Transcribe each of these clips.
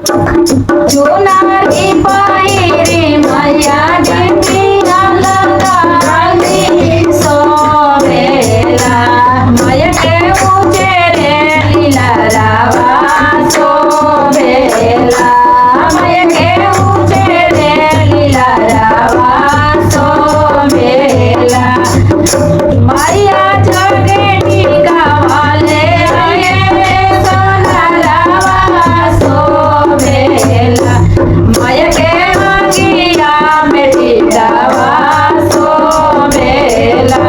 चुनारी पहिरे मैया देवी अलगाली सोभेला मैया के उजेरे लीला रावा सोभेला मैया के उजेरे लीला रावा सोभेला मैया जगे टीका वाले आए सोना रावा सोभेला मैया के मंगिया में टीकावा सोभेला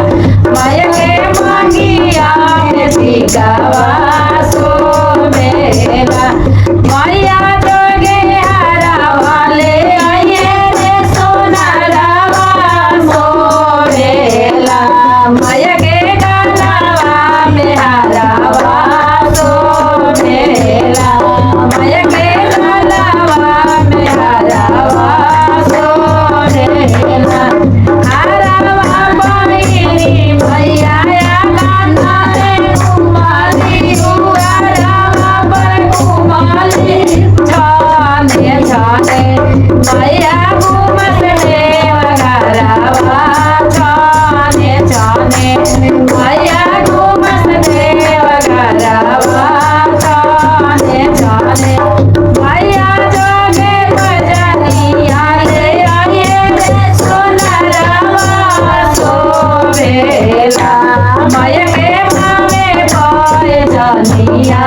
मैया के मंगिया में टीकावा सोभेला मैया जगे हारा वाले आए रे सोना रावा सोभेला मैया के गलावा में हारावा सोभेला मैया के गलावा में हारावा सोभेला हारावा पहिरी मैया गाना रे कुमारी हारावा पर कुमारी छाने छाने मैया घूमत रे हारावा छाने छाने मैया घूमत रे हारावा छाने छाने मैया जोगे भजनिया रे आये रे सोना रावा सोभेला मैया के भावे भजनिया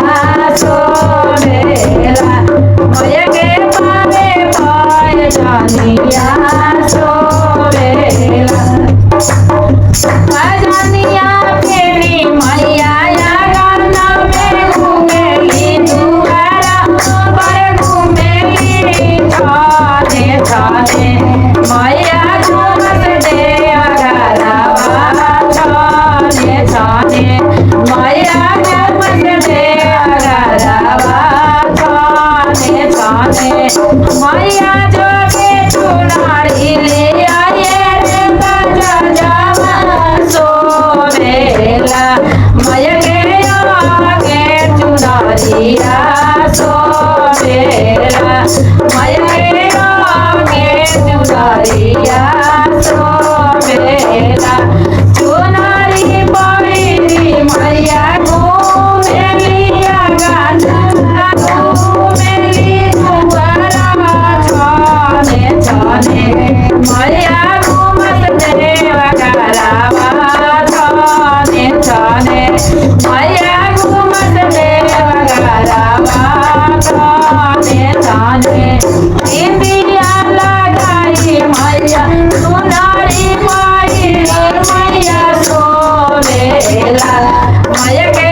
सोभेला मैया के भावे भजनिया सोभेला भजनिया फेरी मैया गाना में घूमेली दुआरा पर घूमेली छाने छाने मैया झूमत देवघरवा छाने छाने मैया झूमत देवघरवा छाने छाने मैया जोगे चुनारी ले आए रे बजा जावा सोभेला मैया के आगे चुनरिया सोभेला मैया के आगे चुनरिया सोभेला चुनरी पहिरी मैया घूमेली गाना घूमेली दुआरा छाने छाने मैया घूमत देवघरवा छाने छाने मैया घूमत देवघरवा छाने छाने इंदिया लगाई मैया सुनारी पहिरे मैया सोभेला मैया के